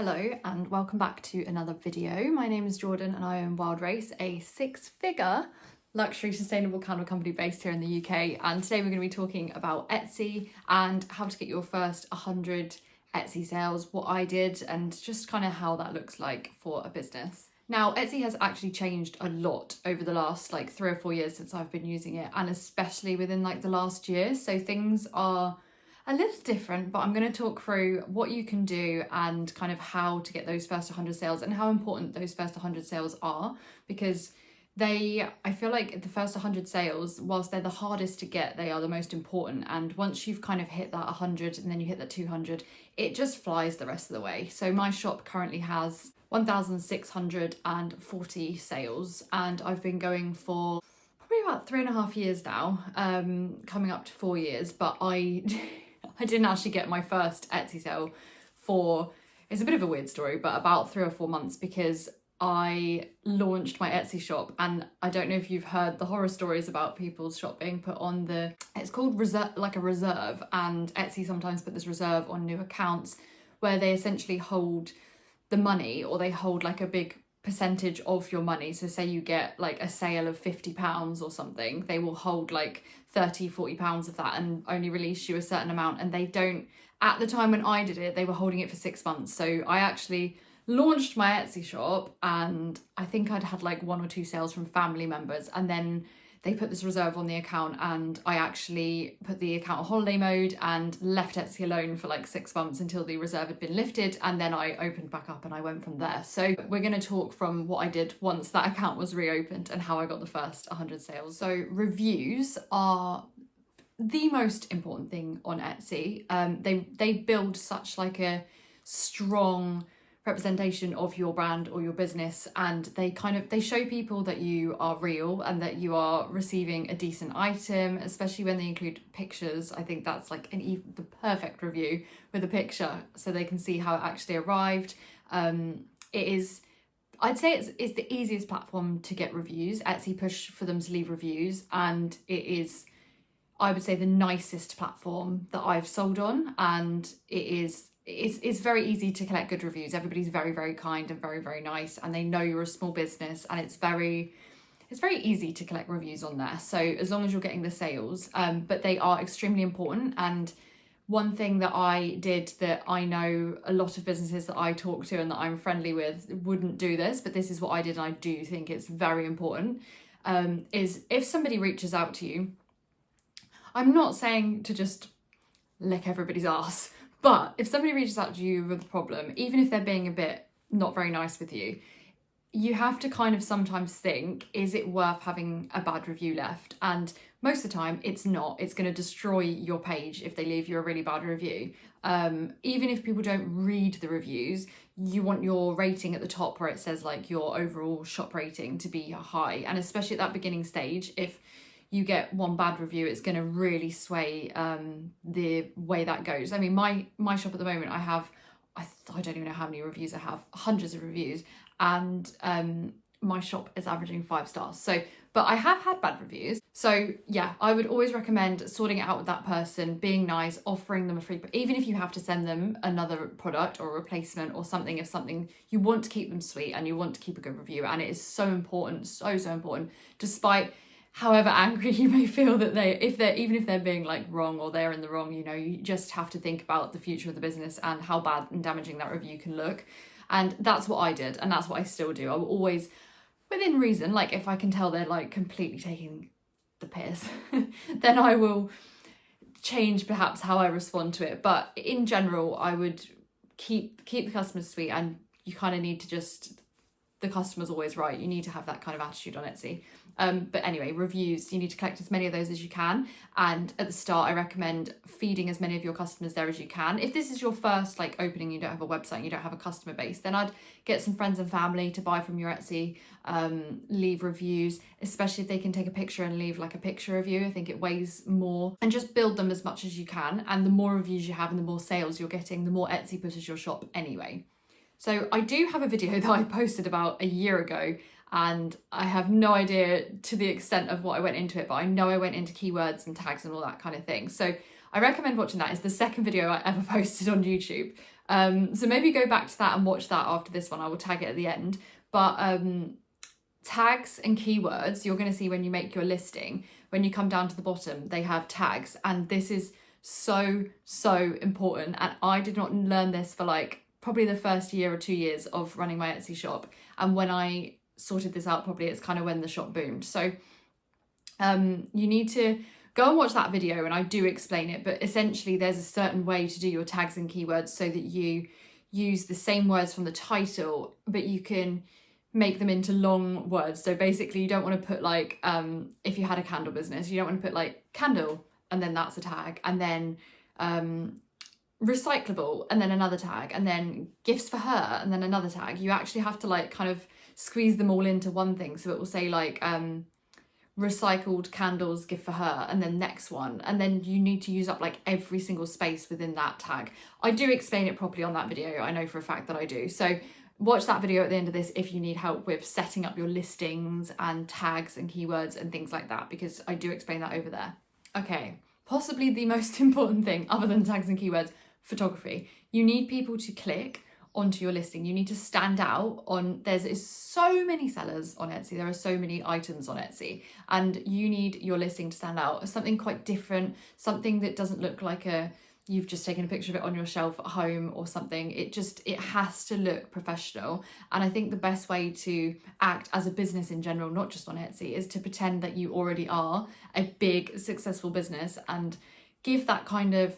Hello and welcome back to another video. My name is Jordan and I own WILDRACE, a six-figure luxury sustainable candle company based here in the UK. And today we're going to be talking about Etsy and how to get your first 100 Etsy sales, what I did, and just kind of how that looks like for a business. Now, Etsy has actually changed a lot over the last 3 or 4 years since I've been using it, and especially within the last year. So things are a little different, but I'm going to talk through what you can do and kind of how to get those first 100 sales and how important those first 100 sales are, because I feel like the first 100 sales, whilst they're the hardest to get, they are the most important. And once you've kind of hit that 100 and then you hit that 200, it just flies the rest of the way. So my shop currently has 1,640 sales and I've been going for probably about 3.5 years now, coming up to 4 years, but I didn't actually get my first Etsy sale for, it's a bit of a weird story, but about 3 or 4 months, because I launched my Etsy shop, and I don't know if you've heard the horror stories about people's shop being put on it's called reserve, like a reserve, and Etsy sometimes put this reserve on new accounts where they essentially hold the money, or they hold a big percentage of your money. So say you get a sale of £50 or something, they will hold £30-40 of that and only release you a certain amount. And they don't, at the time when I did it, they were holding it for 6 months. So I actually launched my Etsy shop and I think I'd had 1 or 2 sales from family members, and then they put this reserve on the account, and I actually put the account on holiday mode and left Etsy alone for 6 months until the reserve had been lifted, and then I opened back up and I went from there. So we're going to talk from what I did once that account was reopened and how I got the first 100 sales. So reviews are the most important thing on Etsy. They build such a strong representation of your brand or your business, and they show people that you are real and that you are receiving a decent item, especially when they include pictures. I think that's the perfect review with a picture, so they can see how it actually arrived. I'd say it's the easiest platform to get reviews. Etsy push for them to leave reviews, and it is, I would say, the nicest platform that I've sold on, and it's very easy to collect good reviews. Everybody's very, very kind and very, very nice, and they know you're a small business, and it's very easy to collect reviews on there. So as long as you're getting the sales, but they are extremely important. And one thing that I did that I know a lot of businesses that I talk to and that I'm friendly with wouldn't do this, but this is what I did and I do think it's very important, is if somebody reaches out to you, I'm not saying to just lick everybody's ass, but if somebody reaches out to you with a problem, even if they're being a bit not very nice with you, you have to kind of sometimes think, is it worth having a bad review left? And most of the time it's not. It's going to destroy your page if they leave you a really bad review. Even if people don't read the reviews, you want your rating at the top where it says your overall shop rating to be high. And especially at that beginning stage, if you get one bad review, it's going to really sway the way that goes. I mean, my shop at the moment, I don't even know how many reviews I have, hundreds of reviews, and my shop is averaging 5 stars. So, but I have had bad reviews. So yeah, I would always recommend sorting it out with that person, being nice, offering them a free, even if you have to send them another product or a replacement or something, if something, you want to keep them sweet and you want to keep a good review. And it is so important, so important, despite however angry you may feel that even if they're being wrong or they're in the wrong, you just have to think about the future of the business and how bad and damaging that review can look. And that's what I did, and that's what I still do. I will always, within reason, if I can tell they're completely taking the piss, then I will change perhaps how I respond to it. But in general, I would keep the customers sweet, and you kind of need to the customer's always right. You need to have that kind of attitude on Etsy. But anyway, reviews, you need to collect as many of those as you can. And at the start, I recommend feeding as many of your customers there as you can. If this is your first opening, you don't have a website, you don't have a customer base, then I'd get some friends and family to buy from your Etsy, leave reviews, especially if they can take a picture and leave a picture review. I think it weighs more, and just build them as much as you can. And the more reviews you have and the more sales you're getting, the more Etsy pushes your shop anyway. So I do have a video that I posted about a year ago, and I have no idea to the extent of what I went into it, but I know I went into keywords and tags and all that kind of thing. So I recommend watching that. It's the second video I ever posted on YouTube. So maybe go back to that and watch that after this one. I will tag it at the end. But tags and keywords, you're going to see when you make your listing, when you come down to the bottom, they have tags. And this is so important. And I did not learn this for like probably the first year or 2 years of running my Etsy shop. And when I sorted this out properly, it's kind of when the shop boomed. So you need to go and watch that video, and I do explain it, but essentially there's a certain way to do your tags and keywords so that you use the same words from the title, but you can make them into long words. So basically you don't want to put like, if you had a candle business, you don't want to put like candle and then that's a tag, and then recyclable and then another tag, and then gifts for her and then another tag. You actually have to like kind of squeeze them all into one thing. So it will say like recycled candles gift for her and then next one, and then you need to use up like every single space within that tag. I do explain it properly on that video, I know for a fact that I do. So watch that video at the end of this if you need help with setting up your listings and tags and keywords and things like that, because I do explain that over there. Okay, possibly the most important thing other than tags and keywords, photography. You need people to click onto your listing. You need to stand out on, there's so many sellers on Etsy, there are so many items on Etsy, and you need your listing to stand out as something quite different, something that doesn't look like you've just taken a picture of it on your shelf at home or something. It has to look professional. And I think the best way to act as a business in general, not just on Etsy, is to pretend that you already are a big successful business and give that kind of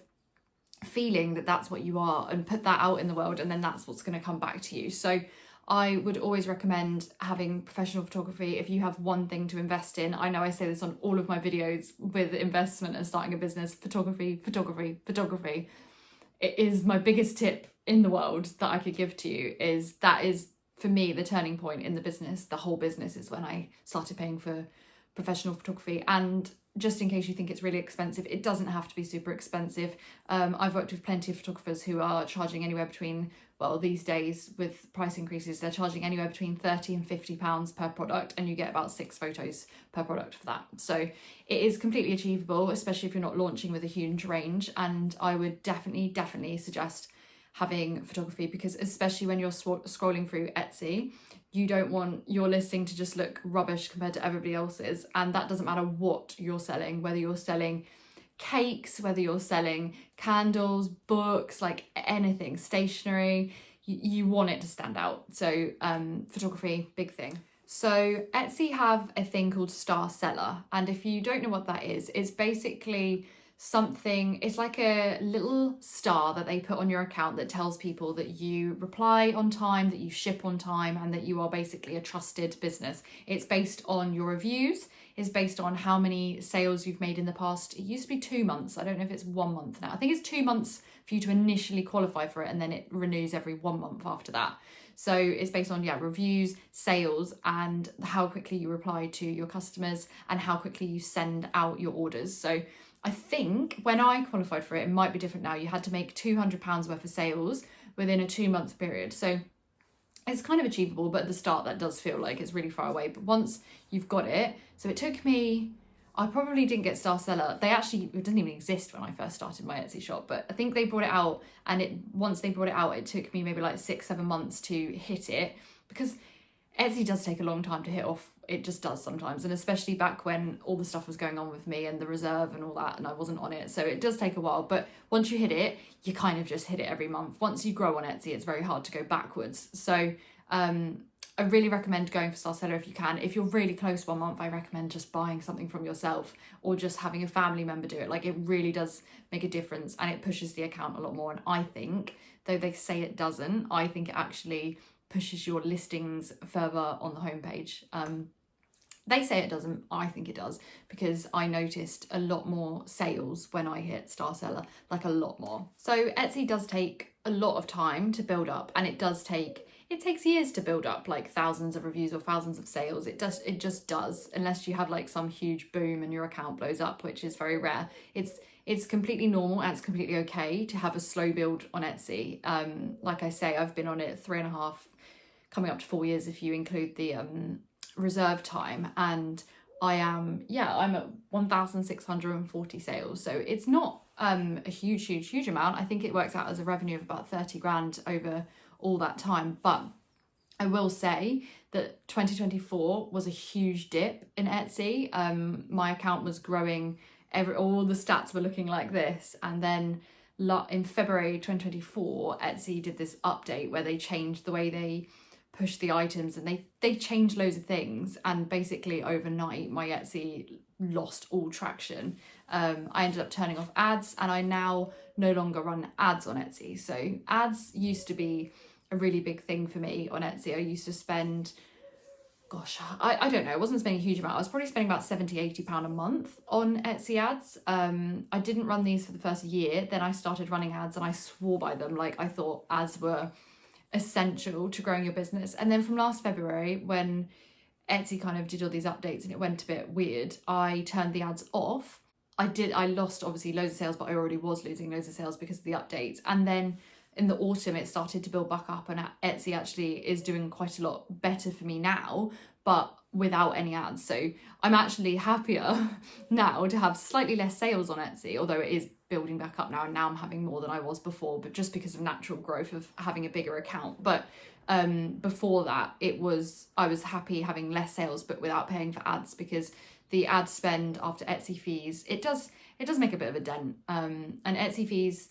feeling that that's what you are, and put that out in the world, and then that's what's going to come back to you. So I would always recommend having professional photography if you have one thing to invest in. I know I say this on all of my videos with investment and starting a business: photography. It is my biggest tip in the world that I could give to you. That is for me the turning point in the business. The whole business is when I started paying for professional photography. And just in case you think it's really expensive, it doesn't have to be super expensive. I've worked with plenty of photographers who are charging anywhere between, well, these days with price increases, they're charging anywhere between £30 and £50 per product, and you get about 6 photos per product for that. So it is completely achievable, especially if you're not launching with a huge range. And I would definitely suggest having photography, because especially when you're scrolling through Etsy, you don't want your listing to just look rubbish compared to everybody else's. And that doesn't matter what you're selling, whether you're selling cakes, whether you're selling candles, books, like anything, stationery, you want it to stand out. So photography, big thing. So Etsy have a thing called star seller, and if you don't know what that is, it's basically something, it's like a little star that they put on your account that tells people that you reply on time, that you ship on time, and that you are basically a trusted business. It's based on your reviews, it's based on how many sales you've made in the past. It used to be 2 months. I don't know if it's 1 month now. I think it's 2 months for you to initially qualify for it, and then it renews every 1 month after that. So it's based on, reviews, sales, and how quickly you reply to your customers and how quickly you send out your orders. So I think when I qualified for it, it might be different now. You had to make £200 worth of sales within a 2-month period. So it's kind of achievable, but at the start that does feel like it's really far away. But once you've got it, so it took me, I probably didn't get star seller. It doesn't even exist when I first started my Etsy shop, but I think they brought it out, and once they brought it out, it took me maybe like 6-7 months to hit it, because Etsy does take a long time to hit off. It just does sometimes, and especially back when all the stuff was going on with me and the reserve and all that, and I wasn't on it, so it does take a while. But once you hit it, you kind of just hit it every month. Once you grow on Etsy, it's very hard to go backwards. So I really recommend going for star seller if you can. If you're really close 1 month, I recommend just buying something from yourself or just having a family member do it. Like, it really does make a difference, and it pushes the account a lot more. And I think, though they say it doesn't, I think it actually pushes your listings further on the homepage. They say it doesn't, I think it does, because I noticed a lot more sales when I hit star seller, like a lot more. So Etsy does take a lot of time to build up, and it takes years to build up like thousands of reviews or thousands of sales. It just does, unless you have like some huge boom and your account blows up, which is very rare. It's completely normal, and it's completely okay to have a slow build on Etsy. Like I say, I've been on it 3.5, coming up to 4 years if you include the reserve time, and I'm at 1,640 sales. So it's not a huge amount. I think it works out as a revenue of about 30 grand over all that time. But I will say that 2024 was a huge dip in Etsy. My account was growing, all the stats were looking like this, and then in February 2024, Etsy did this update where they changed the way they push the items, and they changed loads of things, and basically overnight my Etsy lost all traction. I ended up turning off ads, and I now no longer run ads on Etsy. So ads used to be a really big thing for me on Etsy. I used to spend, I don't know, I wasn't spending a huge amount. I was probably spending about £70-80 a month on Etsy ads. I didn't run these for the first year. Then I started running ads and I swore by them. Like, I thought ads were essential to growing your business. And then from last February, when Etsy kind of did all these updates and it went a bit weird, I turned the ads off. I lost obviously loads of sales, but I already was losing loads of sales because of the updates. And then in the autumn, it started to build back up, and Etsy actually is doing quite a lot better for me now, but without any ads. So I'm actually happier now to have slightly less sales on Etsy, although it is building back up now, and now I'm having more than I was before, but just because of natural growth of having a bigger account. But before that, I was happy having less sales but without paying for ads, because the ad spend after Etsy fees, it does make a bit of a dent. And Etsy fees,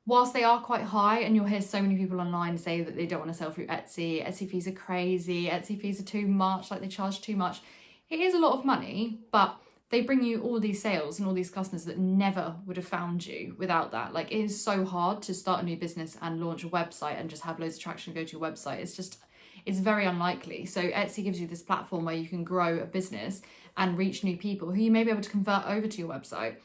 whilst they are quite high, and you'll hear so many people online say that they don't want to sell through Etsy fees are crazy, Etsy fees are too much, like they charge too much. It is a lot of money, but they bring you all these sales and all these customers that never would have found you without that. Like, it is so hard to start a new business and launch a website and just have loads of traction and go to your website. It's very unlikely. So Etsy gives you this platform where you can grow a business and reach new people who you may be able to convert over to your website.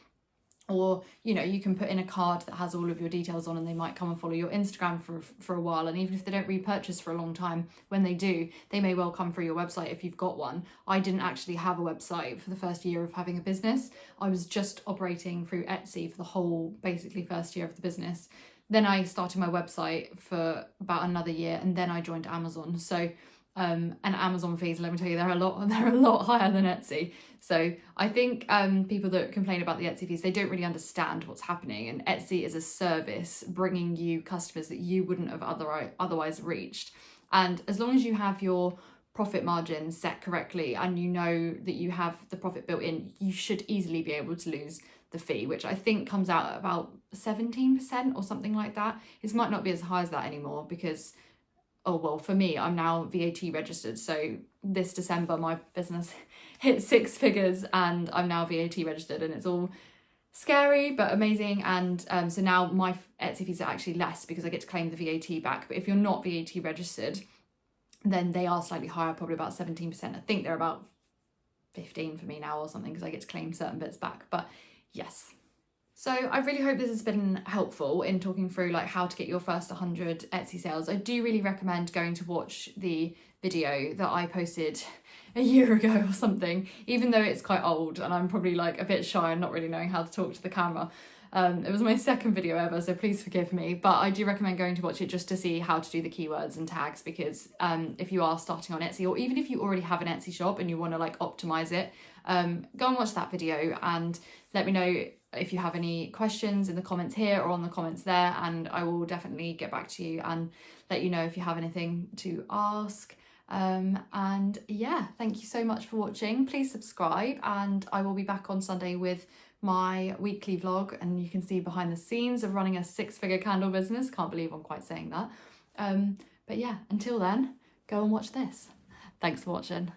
Or, you know, you can put in a card that has all of your details on, and they might come and follow your Instagram for a while. And even if they don't repurchase for a long time, when they do, they may well come through your website if you've got one. I didn't actually have a website for the first year of having a business. I was just operating through Etsy for the whole, basically, first year of the business. Then I started my website for about another year, and then I joined Amazon. So and Amazon fees, let me tell you, they're a lot higher than Etsy. So I think people that complain about the Etsy fees, they don't really understand what's happening. And Etsy is a service bringing you customers that you wouldn't have otherwise reached. And as long as you have your profit margin set correctly and you know that you have the profit built in, you should easily be able to lose the fee, which I think comes out at about 17% or something like that. It might not be as high as that anymore, because for me, I'm now VAT registered. So this December, my business hit 6 figures and I'm now VAT registered, and it's all scary but amazing. And so now my Etsy fees are actually less because I get to claim the VAT back. But if you're not VAT registered, then they are slightly higher, probably about 17%. I think they're about 15 for me now or something, because I get to claim certain bits back. But yes. So I really hope this has been helpful in talking through like how to get your first 100 Etsy sales. I do really recommend going to watch the video that I posted a year ago or something, even though it's quite old and I'm probably like a bit shy and not really knowing how to talk to the camera. It was my second video ever, so please forgive me, but I do recommend going to watch it just to see how to do the keywords and tags, because if you are starting on Etsy, or even if you already have an Etsy shop and you want to like optimize it, go and watch that video and let me know if you have any questions in the comments here or on the comments there, and I will definitely get back to you and let you know if you have anything to ask. And yeah, thank you so much for watching. Please subscribe, and I will be back on Sunday with my weekly vlog, and you can see behind the scenes of running a 6-figure candle business. Can't believe I'm quite saying that. But yeah, until then, go and watch this. Thanks for watching.